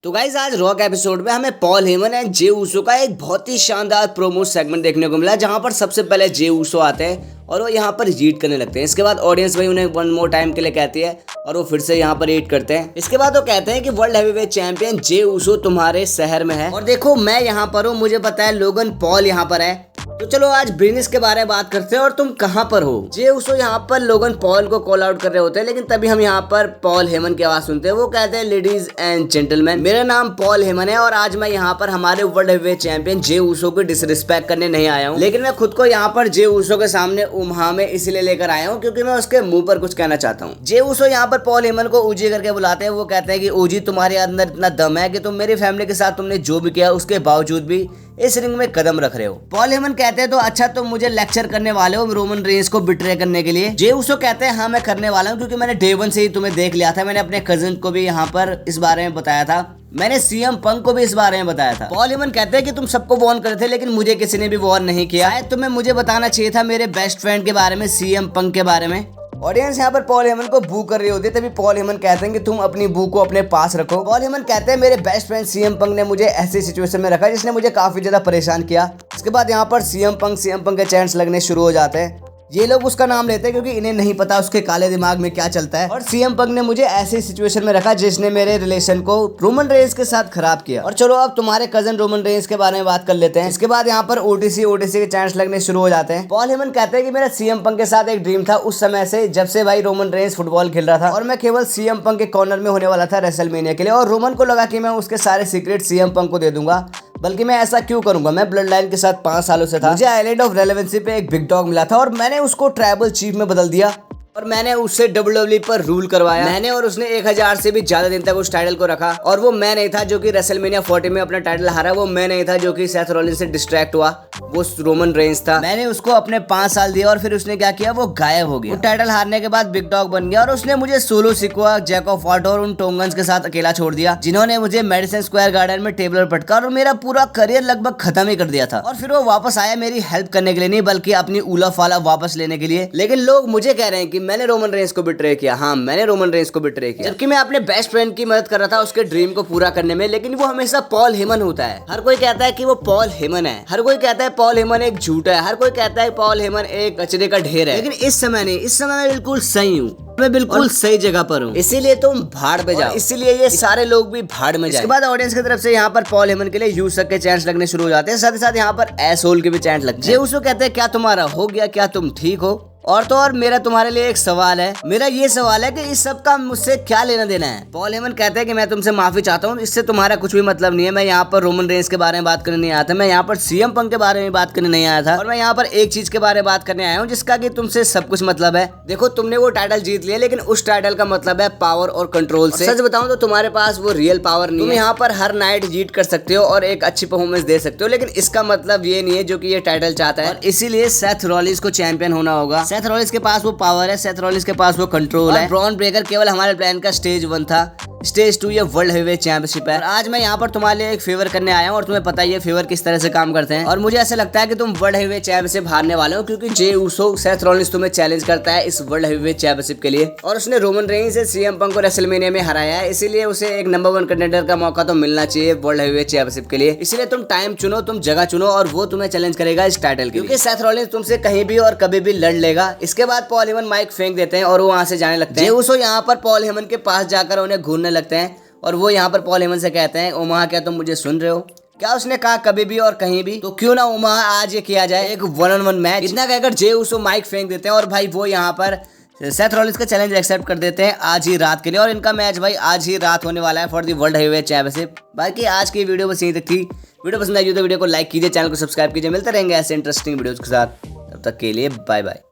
तो गाइज आज rock episode में हमें Paul Heyman and Jey Uso का एक बहुत ही शानदार प्रोमो सेगमेंट देखने को मिला, जहां पर सबसे पहले जे ऊसो आते हैं और वो यहाँ पर हीट करने लगते हैं। इसके बाद ऑडियंस भाई उन्हें वन मोर टाइम के लिए कहती है और वो फिर से यहाँ पर हीट करते हैं। इसके बाद वो कहते हैं कि world heavyweight champion Jey Uso तुम्हारे शहर में है और देखो मैं यहाँ पर हूँ, मुझे पता है लोगन पॉल यहाँ पर है, तो चलो आज बिजनेस के बारे में बात करते हैं और तुम कहाँ पर हो। जे ऊसो यहाँ पर लोगन पॉल को कॉल आउट कर रहे होते हैं, लेकिन तभी हम यहाँ पर पॉल हेमन की आवाज सुनते हैं। वो कहते हैं लेडीज एंड जेंटलमैन, मेरा नाम पॉल हेमन है और आज मैं यहाँ पर हमारे world heavyweight champion Jey Uso को डिसरिस्पेक्ट करने नहीं आया हूँ, लेकिन मैं खुद को यहाँ पर जे ऊसो के सामने उम्हा में इसलिए लेकर आया हूँ क्योंकि मैं उसके मुंह पर कुछ कहना चाहता हूँ। जे ऊसो यहाँ पर पॉल हेमन को ओजी करके बुलाते हैं। वो कहते हैं कि ओजी तुम्हारे अंदर इतना दम है कि तुम मेरी फैमिली के साथ तुमने जो भी किया उसके बावजूद भी इस रिंग में कदम रख रहे हो। पॉल हेमन कहते हैं तो अच्छा तुम मुझे लेक्चर करने वाले हो रोमन रेंस को बिट्रे करने के लिए। जे ऊसो कहते हैं हाँ मैं करने वाला हूँ क्योंकि मैंने डे वन से ही तुम्हें देख लिया था, मैंने अपने कजिन को भी यहाँ पर इस बारे में बताया था, मैंने सीएम पंक को भी इस बारे में बताया था। पॉल हेमन कहते हैं कि तुम सबको वॉर्न करे थे लेकिन मुझे किसी ने भी वॉर्न नहीं किया है, तुम्हें मुझे बताना चाहिए था मेरे बेस्ट फ्रेंड के बारे में, सीएम पंक के बारे में। ऑडियंस यहाँ पर पॉल हेमन को बू कर रही होती है, तभी पॉल हेमन कहते हैं कि तुम अपनी बू को अपने पास रखो। पॉल हेमन कहते हैं मेरे बेस्ट फ्रेंड सीएम पंक ने मुझे ऐसी सिचुएशन में रखा जिसने मुझे काफी ज्यादा परेशान किया। इसके बाद यहाँ पर सीएम पंक के चैंट्स लगने शुरू हो जाते हैं। ये लोग उसका नाम लेते हैं क्योंकि इन्हें नहीं पता उसके काले दिमाग में क्या चलता है, और सीएम पंक ने मुझे ऐसी सिचुएशन में रखा जिसने मेरे रिलेशन को रोमन रेंस के साथ खराब किया। और चलो अब तुम्हारे कजन रोमन रेंस के बारे में बात कर लेते हैं। इसके बाद यहाँ पर ओटीसी के चांस लगने शुरू हो जाते हैं। पॉल हेमन कहते हैं कि मेरा सीएम पंक के साथ एक ड्रीम था उस समय से, जब से भाई रोमन रेंस फुटबॉल खेल रहा था और मैं केवल सीएम पंक के कॉर्नर में होने वाला था रेसलमेनिया के लिए, और रोमन को लगा कि मैं उसके सारे सीक्रेट सीएम पंक को दे दूंगा। बल्कि मैं ऐसा क्यों करूंगा, मैं ब्लड लाइन के साथ 5 सालों से था, मुझे आइलैंड ऑफ रेलेवेंसी पे एक बिग डॉग मिला था और मैंने उसको ट्राइबल चीफ में बदल दिया और मैंने उससे WWE पर रूल करवाया। मैंने और उसने 1000 से भी ज्यादा दिन तक उस टाइटल को रखा, और वो मैं नहीं था जो कि रेसलमेनिया 40 में अपना टाइटल हारा, वो मैं नहीं था जो कि सेथ रॉलिंस से डिस्ट्रैक्ट हुआ, वो रोमन रेंस था। मैंने उसको अपने 5 साल दिया और फिर उसने क्या किया, वो गायब हो गया। वो टाइटल हारने के बाद बिग डॉग बन गया और उसने मुझे सोलो सिकुआ, जैक ऑफ वॉट और उन टोंगन्स के साथ अकेला छोड़ दिया, जिन्होंने मुझे मेडिसन स्क्वायर गार्डन में टेबल पर पटका और मेरा पूरा करियर लगभग खत्म ही कर दिया था। और फिर वो वापस आया मेरी हेल्प करने के लिए नहीं, बल्कि अपनी उला फाला वापस लेने के लिए। लेकिन लोग मुझे कह रहे हैं कि मैंने रोमन रेंस को बिट्रे किया। हाँ, मैंने रोमन रेंस को बिट्रे किया, जबकि मैं अपने बेस्ट फ्रेंड की मदद कर रहा था उसके ड्रीम को पूरा करने में, लेकिन वो हमेशा पॉल हेमन होता है। हर कोई कहता है कि वो पॉल हेमन है, हर कोई कहता है पॉल हेमन एक झूठा है, हर कोई कहता है पॉल हेमन एक कचरे का ढेर है, लेकिन इस समय नहीं, इस समय मैं बिल्कुल सही हूँ, मैं बिल्कुल सही जगह पर हूँ, इसीलिए तुम भाड़ पे जाओ, इसीलिए ये सारे लोग भी भाड़ में जाए। इसके बाद ऑडियंस की तरफ से यहाँ पर पॉल हेमन के लिए यूसक के चैंट्स लगने शुरू हो जाते हैं, साथ ही साथ यहाँ पर एसहोल के भी चैंट लगते हैं। जे ऊसो कहते हैं क्या तुम्हारा हो गया, क्या तुम ठीक हो? और तो और मेरा तुम्हारे लिए एक सवाल है, मेरा ये सवाल है कि इस सब का मुझसे क्या लेना देना है? पॉल हेमन कहते हैं कि मैं तुमसे माफी चाहता हूँ, इससे तुम्हारा कुछ भी मतलब नहीं है। मैं यहाँ पर रोमन रेंस के बारे में बात करने नहीं आया था, मैं यहाँ पर सीएम पंक के बारे में बात करने नहीं आया था, और मैं यहाँ पर एक चीज के बारे में बात करने आया हूँ जिसका कि तुमसे सब कुछ मतलब है। देखो तुमने वो टाइटल जीत लिया, लेकिन उस टाइटल का मतलब है पावर और कंट्रोल से। सच बताऊं तो तुम्हारे पास वो रियल पावर नहीं है। तुम यहाँ पर हर नाइट जीत कर सकते हो और एक अच्छी परफॉर्मेंस दे सकते हो, लेकिन इसका मतलब ये नहीं है जो कि ये टाइटल चाहता है, और इसीलिए सेथ रॉलिंस को चैंपियन होना होगा। सेथ रॉलिंस के पास वो पावर है, सेथ रॉलिंस के पास वो कंट्रोल है। ब्रॉन ब्रेकर केवल हमारे प्लान का स्टेज 1 था, स्टेज 2 ये वर्ल्ड हैवीवेट चैंपियनशिप है। और आज मैं यहाँ पर तुम्हारे लिए एक फेवर करने आया हूँ, और तुम्हें पता ही है फेवर किस तरह से काम करते हैं, और मुझे ऐसा लगता है कि तुम वर्ल्ड हैवीवेट चैंपियनशिप हारने वाले हो, क्योंकि जे ऊसो सेथ रॉलिंस तुम्हें चैलेंज करता है इस वर्ल्ड हैवीवेट चैंपियनशिप के लिए, और उसने रोमन रेंस से सीएम पंक को रेसलमेनिया में हराया है, इसीलिए उसे एक नंबर 1 कंटेंडर का मौका तो मिलना चाहिए वर्ल्ड हैवीवेट चैंपियनशिप के लिए। इसलिए तुम टाइम चुनो, तुम जगह चुनो, और वो तुम्हें चैलेंज करेगा इस टाइटल के लिए, क्योंकि सेथ रॉलिंस तुमसे कहीं भी और कभी भी लड़ लेगा। इसके बाद पॉल हेमन माइक फेंक देते हैं और वो वहां से जाने लगते हैं। जे ऊसो यहाँ पर पॉल हेमन के पास जाकर उन्हें घूरने लगते हैं, और वो यहाँ पर पॉल हेमन से कहते हैं ओमाहा क्या तुम मुझे सुन रहे हो? क्या उसने कहा कभी भी और कहीं भी? तो क्यों ना ओमाहा आज ये किया जाए, एक 1-on-1 मैच। इतना कहकर जे ऊसो माइक फेंक देते हैं और भाई वो यहाँ पर सेथ रॉलिंस का चैलेंज एक्सेप्ट कर देते हैं आज ही रात के लिए, और इनका मैच भाई आज ही रात होने वाला है for the world heavyweight championship. बाकी आज की वीडियो बस यहीं तक थी। वीडियो पसंद आई तो वीडियो को लाइक कीजिए, चैनल को सब्सक्राइब कीजिए। मिलते रहेंगे ऐसे इंटरेस्टिंग वीडियोज के साथ, तब तक के लिए बाय बाय।